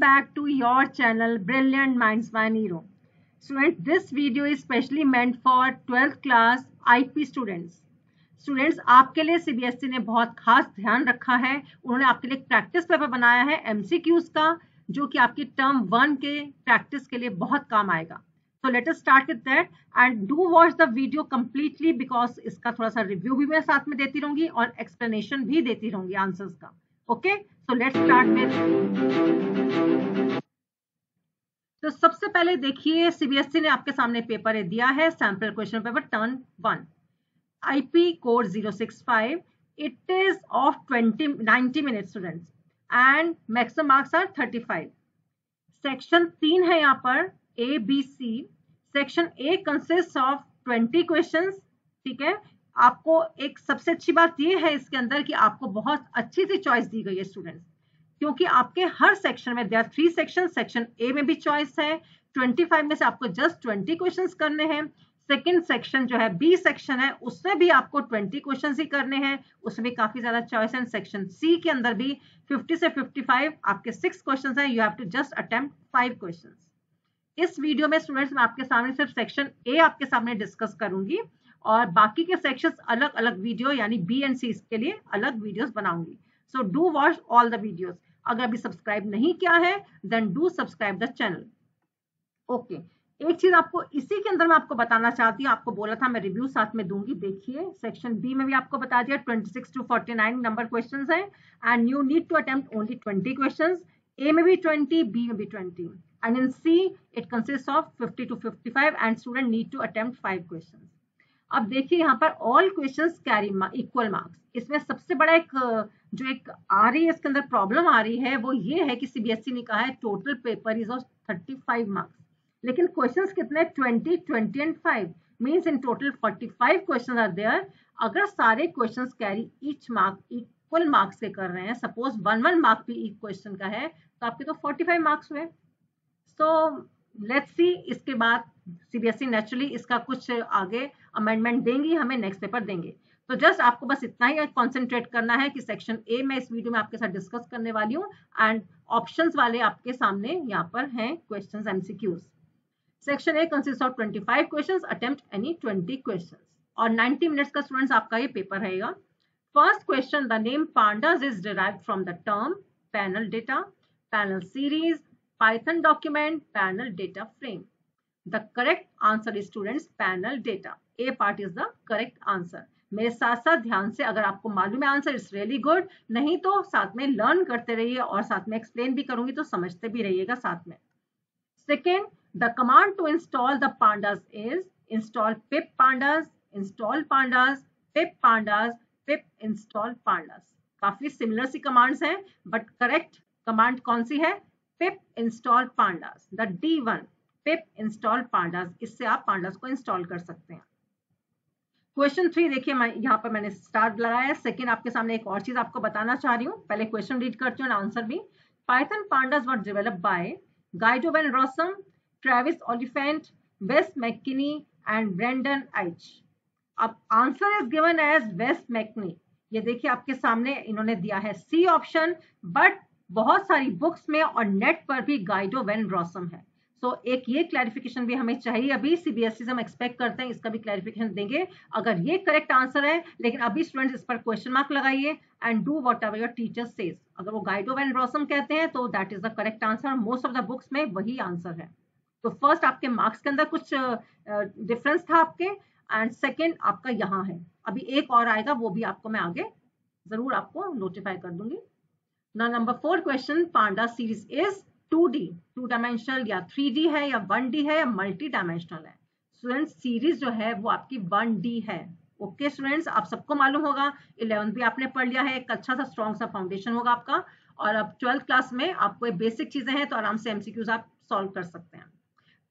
back to your channel Brilliant Minds by Nero. Students, this video is specially meant for 12th class IP students. Students आपके लिए CBSE ने बहुत खास ध्यान रखा है. उन्होंने आपके लिए एक प्रैक्टिस पेपर बनाया है एमसीक्यूज का, जो कि आपकी टर्म 1 के प्रैक्टिस के लिए बहुत काम आएगा. So let us start with that and do watch the video completely because इसका थोड़ा सा रिव्यू भी मैं साथ में देती रहूंगी और एक्सप्लेनेशन भी देती रहूंगी आंसर्स का. Okay, so let's start with. तो सबसे पहले देखिए, सीबीएसई ने आपके सामने पेपर दिया है, sample question paper term 1, IP code 065. It is of 90 minutes students and maximum marks are 35. Section 3 है यहाँ पर A, B, C. Section A consists of 20 questions. ठीक है, आपको एक सबसे अच्छी बात ये है इसके अंदर कि आपको बहुत अच्छी सी चॉइस दी गई है स्टूडेंट्स, क्योंकि आपके हर सेक्शन में देयर 3 सेक्शन. सेक्शन A में भी चॉइस है, 25 में से आपको जस्ट 20 क्वेश्चंस करने हैं. सेकेंड सेक्शन जो है B सेक्शन है, उससे भी आपको 20 क्वेश्चंस ही करने हैं, उसमें भी काफी ज्यादा चॉइस है. सेक्शन C के अंदर भी 50 से 55 आपके 6 क्वेश्चंस हैं. You have to just attempt 5 questions. इस वीडियो में स्टूडेंट्स मैं आपके सामने सिर्फ सेक्शन A आपके सामने डिस्कस करूंगी और बाकी के सेक्शंस अलग अलग वीडियो यानी B एंड C के लिए अलग वीडियोस बनाऊंगी. So do watch all the videos. अगर अभी सब्सक्राइब नहीं किया है then do subscribe the channel. Okay, एक चीज आपको इसी के अंदर मैं आपको बताना चाहती हूँ, आपको बोला था मैं रिव्यू साथ में दूंगी. देखिए, सेक्शन B में भी आपको बता दिया 26 to 49 नंबर क्वेश्चंस हैं and you need to attempt only 20 questions. A में भी 20, B में भी 20 and in C it consists of 50 to 55 and student need to attempt 5 questions. अब देखिए यहाँ पर all questions carry equal marks. इसमें सबसे बड़ा जो एक आ रही है इसके अंदर प्रॉब्लम आ रही है वो ये है कि सीबीएसई ने कहा है total paper is of 35 marks, लेकिन क्वेश्चंस कितने 20 and 5 means in total 45 questions are there. अगर सारे questions carry each mark equal marks के कर रहे हैं, सपोज 1 मार्क भी एक क्वेश्चन का है, तो आपके तो 45 मार्क्स हुए. सो लेट्स सी, इसके बाद सीबीएसई नेचुरली इसका कुछ आगे अमेंडमेंट देंगी, हमें नेक्स्ट पेपर देंगे. तो जस्ट आपको बस इतना ही कॉन्सेंट्रेट करना है कि सेक्शन A में इस वीडियो में आपके साथ डिस्कस करने वाली हूँ एंड ऑप्शंस वाले आपके सामने यहाँ पर हैं questions MCQs. Section A consists of 25 questions, attempt any 20 questions और 90 मिनट्स का स्टूडेंट्स आपका ये पेपर रहेगा. First question, the name pandas is derived from the term panel data, panel series, Python document, panel data frame. The correct answer is students panel data. A part is the correct answer. मेरे साथ साथ ध्यान से, अगर आपको मालूम है answer it's really good, नहीं तो साथ में लर्न करते रहिए और साथ में एक्सप्लेन भी करूंगी तो समझते भी रहिएगा साथ में. Second, the command to install the pandas is install pip pandas, install pandas, pip pandas, pip install pandas. काफी सिमिलर सी कमांड्स हैं, बट करेक्ट कमांड कौन सी है? pip install pandas, the D1 pip install pandas. इससे आप pandas को install कर सकते हैं. क्वेश्चन 3 देखिए, मैं यहाँ पर मैंने स्टार लगाया है. सेकेंड आपके सामने एक और चीज आपको बताना चाह रही हूँ, पहले क्वेश्चन रीड करती हूँ आंसर भी. Python pandas were developed by Guido van Rossum, Travis Oliphant, Wes McKinney and Brendan Eich. अब आंसर इज गिवन एज वेस मैकनी. ये देखिए आपके सामने इन्होंने दिया है सी ऑप्शन, बट बहुत सारी बुक्स में और नेट पर भी गाइडो वेन रॉसम है. सो एक ये क्लैरिफिकेशन भी हमें चाहिए. अभी सीबीएसई से हम एक्सपेक्ट करते हैं इसका भी क्लैरिफिकेशन देंगे अगर ये करेक्ट आंसर है, लेकिन अभी स्टूडेंट्स इस पर क्वेश्चन मार्क लगाइए and do what ever your teacher says. अगर वो गाइडो वेन रॉसम कहते हैं तो that is the correct answer. Most of the books में वही आंसर है. तो फर्स्ट आपके मार्क्स के अंदर कुछ डिफरेंस था आपके, एंड सेकेंड आपका यहाँ है. अभी एक और आएगा, वो भी आपको मैं आगे जरूर आपको नोटिफाई कर दूंगी. ना number 4 question, Panda series is 2D 2 dimensional या 3D है या 1D है या मल्टी डायमेंशनल है. स्टूडेंट्स सीरीज जो है वो आपकी 1D है. ओके स्टूडेंट्स, आप सबको मालूम होगा, 11th भी आपने पढ़ लिया है, एक अच्छा सा स्ट्रॉन्ग सा फाउंडेशन होगा आपका, और अब 12th क्लास में आपको ये बेसिक चीजें हैं तो आराम से एमसीक्यूज आप सॉल्व कर सकते हैं.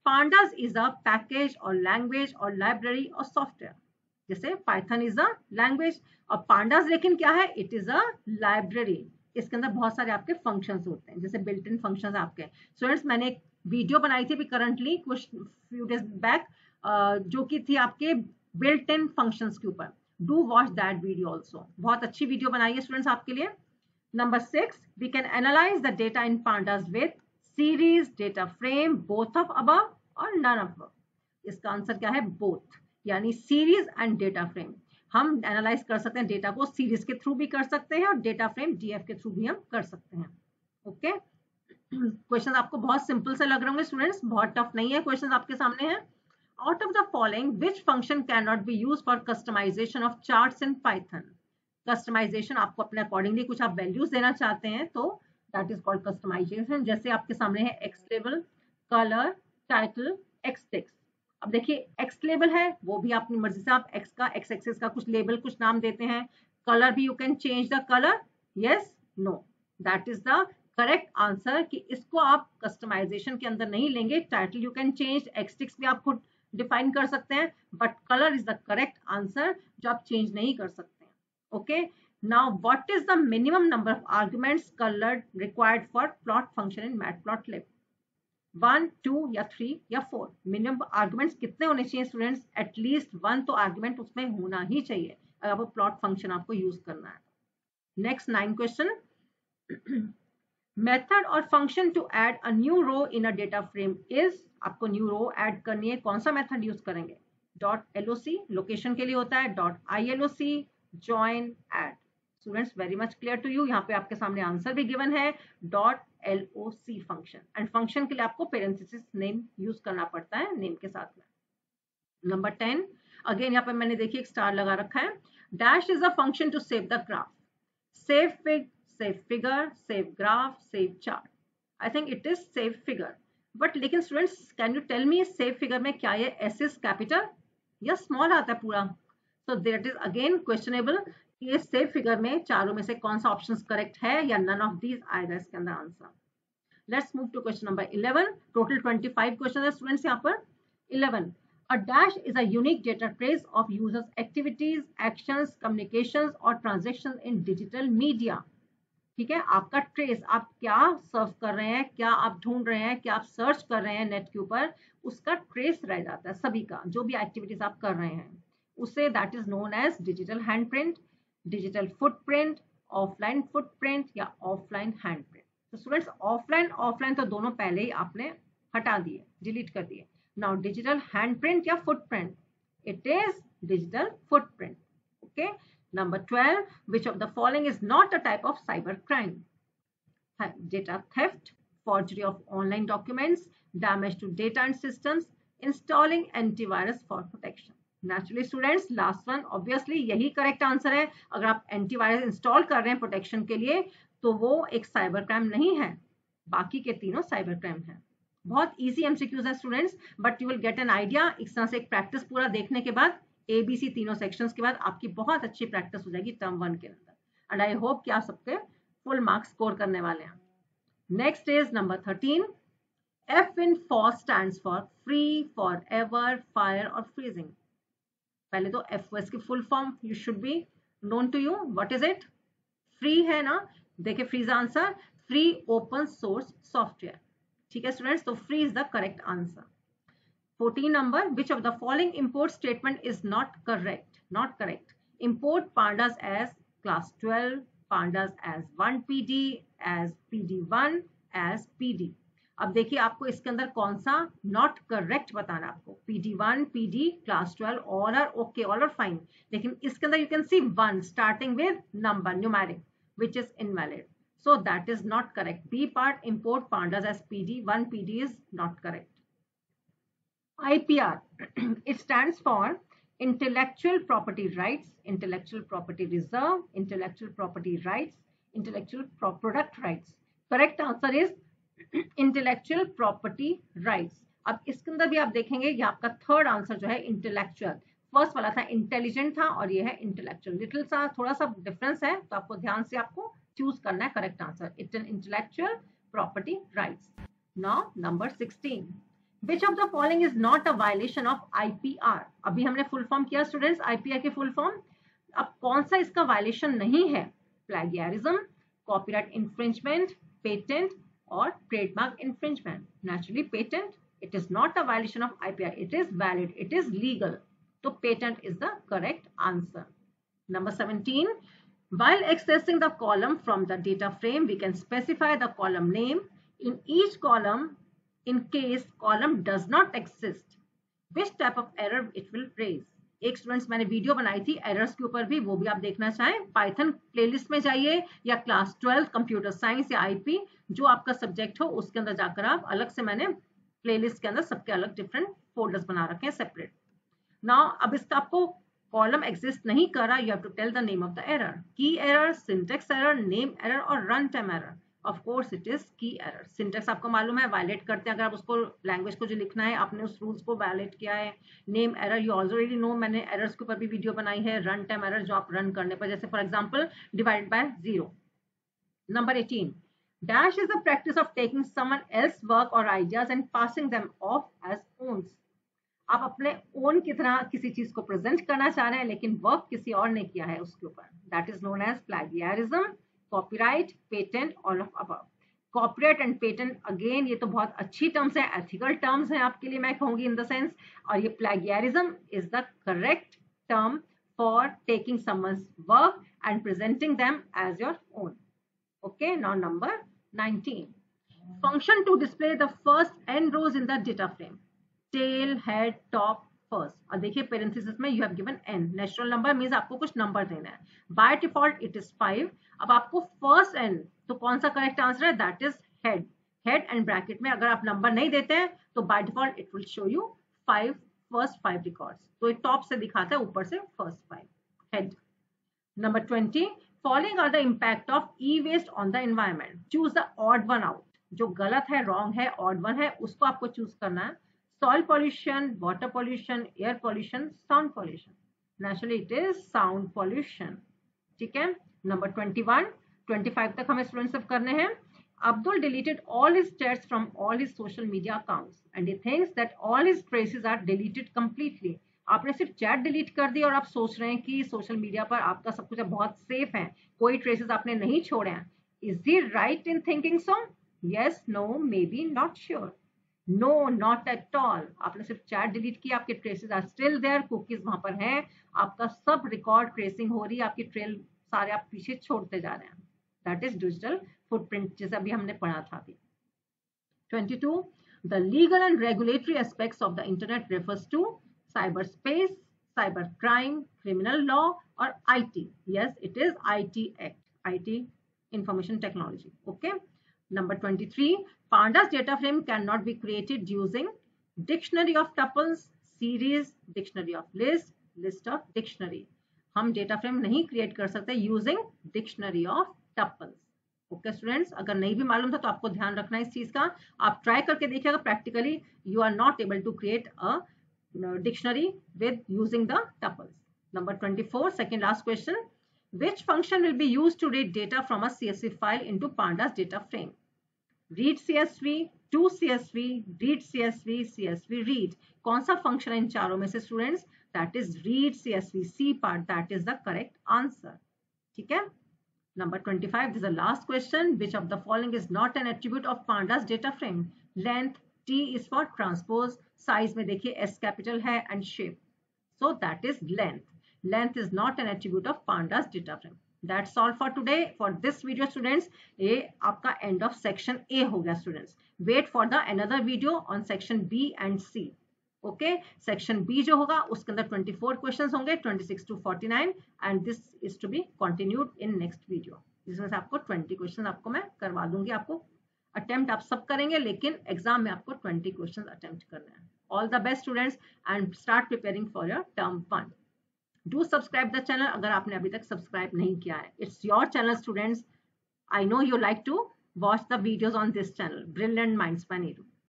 Pandas is a package or language or library or software. जैसे Python is a language और Pandas लेकिन क्या है? It is a library. इसके अंदर बहुत सारे आपके फंक्शंस होते हैं, जैसे बिल्ट इन फंक्शंस आपके. स्टूडेंट्स, मैंने एक वीडियो बनाई थी अभी करंटली कुछ फ्यू डेज बैक, जो कि थी आपके बिल्ट इन फंक्शंस के ऊपर. Do watch that video also. बहुत अच्छी वीडियो बनाई है स्टूडेंट्स आपके लिए. Number 6, we can analyze the data in pandas with series, data frame, both of above और नन ऑफ अबव। इसका आंसर क्या है? बोथ, यानी सीरीज एंड डेटा फ्रेम। हम एनालाइज कर सकते हैं डेटा को सीरीज के थ्रू भी कर सकते हैं और डेटा फ्रेम डीएफ के थ्रू भी हम कर सकते हैं। ओके, क्वेश्चन आपको बहुत सिंपल से लग रहे होंगे स्टूडेंट्स, बहुत टफ नहीं है। क्वेश्चन आपके सामने है। Out of the following which function can not be use for customisation of charts in Python? Customisation, आपको अपने अकॉर्डिंगली कुछ आप वैल्यूज देना चाहते हैं तो दैट इज कॉल्ड कस्टमाइजेशन। जैसे आपके सामने है x label, colour, title, x text. अब देखिए एक्स लेबल है वो भी अपनी मर्जी से आप एक्स का, एक्स एक्सेस का कुछ लेबल, कुछ नाम देते हैं। कलर भी you can change the colour, yes, no, that is the correct answer कि इसको आप कस्टमाइजेशन के अंदर नहीं लेंगे। Title you can change, xticks भी आप खुद डिफाइन कर सकते हैं, but colour is the correct answer जो आप चेंज नहीं कर सकते हैं। Okay, now what is the minimum number of arguments colour required for plot function in matplotlib? 1, 2 या 3 या 4? मिनिमम आर्गुमेंट्स कितने होने चाहिए स्टूडेंट्स? एटलीस्ट 1 तो आर्गुमेंट उसमें होना ही चाहिए अगर वो प्लॉट फंक्शन आपको यूज करना है। Next 9 question. मेथड और function to add a new row in a data frame is, आपको न्यू रो ऐड करनी है, कौन सा मेथड यूज करेंगे? .loc लोकेशन के लिए होता है, .iloc join add। Students very much clear to you. यहाँ पे आपके सामने आंसर भी गिवन है, .loc फंक्शन, एंड फंक्शन के लिए आपको पेरेंथेसिस नेम यूज करना पड़ता है नेम के साथ में। नंबर 10, अगेन यहाँ पे मैंने देखिए एक स्टार लगा रखा है। Dash is a function to save the graph, save fig, save figure, save graph, save chart. I think it is save figure. But लेकिन students, can you tell me save figure में क्या ये S is capital या small आता है पूरा? So that is again questionable कि ये save figure में चारों में से कौन सा options correct है या none of these आएगा इसके अंदर answer. Let's move to question number 11. Total 25 questions है students यहाँ पर। 11. A dash is a unique data trace of users' activities, actions, communications or transactions in digital media. ठीक है, आपका ट्रेस, आप क्या सर्व कर रहे हैं, क्या आप ढूंढ रहे हैं, क्या आप सर्च कर रहे हैं नेट के ऊपर, उसका ट्रेस रह जाता है सभी का, जो भी एक्टिविटीज आप कर रहे हैं उसे, that is known as digital handprint, digital footprint, offline footprint या ऑफलाइन हैंडप्रिंट। तो स्टूडेंट्स ऑफलाइन तो दोनों पहले ही आपने हटा दिए, डिलीट कर दिए। नाउ डिजिटल हैंडप्रिंट या footprint, it is digital footprint. Okay, Number 12, which of the following is not a type of cyber crime? Data theft, forgery of online documents, damage to data and systems, installing antivirus for protection. Naturally students, last one obviously यही correct answer है। अगर आप antivirus install कर रहे हैं protection के लिए तो वो एक cyber crime नहीं है, बाकी के तीनों cyber crime है। बहुत easy MCQs है students, but you will get an idea। इस तरह से एक practice पूरा देखने के बाद ABC तीनों सेक्शंस के बाद आपकी बहुत अच्छी प्रैक्टिस हो जाएगी टर्म 1 के अंदर, एंड आई होप कि आप सबके फुल मार्क्स स्कोर करने वाले हैं। Next is number 13। F in FOSS stands for free, forever, fire और freezing। पहले तो FOSS की full form you should be known to you, what is it? Free है ना, देखिए free is answer, free open source software. ठीक है students, तो free is the correct answer. 14 number, which of the following import statement is not correct? Not correct. Import pandas as class 12, pandas as 1PD, as PD1, as PD। अब देखिए आपको इसके अंदर कौन सा नॉट करेक्ट बताना है आपको। PD1, PD, class 12 all are okay, all are fine, लेकिन इसके अंदर you can see 1 starting with number numeric which is invalid, so that is not correct। B part, import pandas as PD, 1 PD is not correct। IPR, it stands for intellectual property rights, intellectual property reserve, intellectual property rights, intellectual product rights। Correct answer is intellectual property rights। अब इसके अंदर भी आप देखेंगे ये आपका third answer जो है इंटेलेक्चुअल, फर्स्ट वाला था इंटेलिजेंट था और ये है इंटेलेक्चुअल, लिटिल सा थोड़ा सा डिफरेंस है, तो आपको ध्यान से आपको चूज करना है correct answer. It's an intellectual property rights. Now number 16, Which of the following is not a violation of IPR? अभी हमने फुल फॉर्म किया स्टूडेंट्स IPR की फुल फॉर्म, अब कौन सा इसका वायलेशन नहीं है? प्लेगियरिज्म, कॉपीराइट इन्फ्रिंजमेंट, पेटेंट और trademark infringement. Naturally patent, it is not a violation of IPR, it is valid, it is legal, so patent is the correct answer। Number 17, while accessing the column from the data frame we can specify the column name, In each column, in case column does not exist, which type of error it will raise. एक students मैंने video बनाई थी errors के ऊपर भी, वो भी आप देखना चाहें पाइथन प्लेलिस्ट में जाइए, या क्लास 12 कंप्यूटर साइंस या आईपी जो आपका सब्जेक्ट हो उसके अंदर जाकर आप अलग से, मैंने प्लेलिस्ट के अंदर सबके अलग डिफरेंट फोल्डर्स बना रखे हैं सेपरेट। नाउ अब इसका आपको कॉलम एग्जिस्ट नहीं कर रहा, you have to tell the name of the error, key error, syntax error, name error और run time error. Of course it is key error. Syntax आपको मालूम है वायलेट करते हैं, अगर आप उसको लैंग्वेज को जो लिखना है आपने उस रूल्स को वायलेट किया है। Name error you already know, मैंने एरर्स के ऊपर भी वीडियो बनाई है। रन टाइम एरर जो आप रन करने पर, जैसे for example divide by 0। Number 18, dash is the practice of taking someone else work और ideas and passing them off as owns. आप अपने ओन की तरह किसी चीज को प्रेजेंट करना चाह रहे हैं लेकिन वर्क किसी और ने किया है उसके ऊपर, that is known as plagiarism, copyright, patent, all of above. Copyright and patent again ये तो बहुत अच्छी टर्म्स है, एथिकल टर्म्स हैं आपके लिए मैं कहूंगी इन द सेंस, और ये plagiarism is the correct term for taking someone's work and presenting them as your own. Okay, now number 19, function to display the first n rows in the data frame, tail, head, top, first. और देखिए parenthesis में you have given n, natural number means आपको कुछ number देना है। By default it is 5। अब आपको first n, तो कौन सा करेक्ट आंसर है, that is head. Head and bracket में अगर आप नंबर नहीं देते हैं तो by default it will show you 5, first 5 records. तो ये टॉप से दिखाता है, ऊपर से first 5, head. Number 20, following are the impact of e waste on the environment, choose the odd one out. जो गलत है, रॉन्ग है, ऑड वन है, उसको आपको चूज करना है। Soil pollution, water pollution, air pollution, sound pollution. Naturally, it is sound pollution. ठीक है। नंबर 21, 25 तक हमें स्टूडेंट्स सब करने हैं। Abdul deleted all his chats from all his social media accounts and he thinks that all his traces are deleted completely. आपने सिर्फ chat delete कर दी और आप सोच रहे हैं कि सोशल मीडिया पर आपका सब कुछ बहुत सेफ है, कोई ट्रेसेस आपने नहीं छोड़े हैं। Is he right in thinking so? Yes, no, maybe, not sure. No not at all. आपने सिर्फ चैट डिलीट किया, आपके traces are still there, cookies वहां पर हैं, आपका सब रिकॉर्ड ट्रेसिंग हो रही है, आपकी ट्रेल सारे आप पीछे छोड़ते जा रहे हैं। दैट इज डिजिटल फुटप्रिंट, जैसे अभी हमने पढ़ा था अभी। 22, the legal and regulatory aspects of the internet refers to cyber space, cyber crime, criminal law और IT. Yes, it is IT act, IT information technology. Okay. Number 23, Pandas data frame cannot be created using dictionary of tuples, series, dictionary of list, list of dictionary. हम data frame नहीं create कर सकते using dictionary of tuples. Okay students, अगर नहीं भी मालूम था तो आपको ध्यान रखना है इस चीज का, आप ट्राई करके देखिएगा practically you are not able to create a dictionary with using the tuples. Number 24, second last question, which function will be used to read data from a CSV file into Pandas data frame? Read CSV, to CSV, read CSV, CSV read. कौन सा function है इन चारों में से students? That is read CSV, C part, that is the correct answer. ठीक है। Number 25, this is the last question, which of the following is not an attribute of pandas data frame? Length, T is for transpose, size में देखिए S capital है and shape, so that is length. Length is not an attribute of Pandas data frame. That's all for today for this video students. ये आपका end of section A हो गया students. Wait for the another video on section B and C. Okay, section B जो होगा उसके अंदर 24 questions होंगे, 26 to 49, and this is to be continued in next video. जिसमें से आपको 20 questions आपको मैं करवा दूंगी, आपको attempt आप सब करेंगे लेकिन exam में आपको 20 questions attempt करना है. All the best students and start preparing for your term 1. Do subscribe the channel अगर आपने अभी तक सब्सक्राइब नहीं किया है. It's your channel students. I know you like to watch the videos on this channel. Brilliant Minds by Neeru.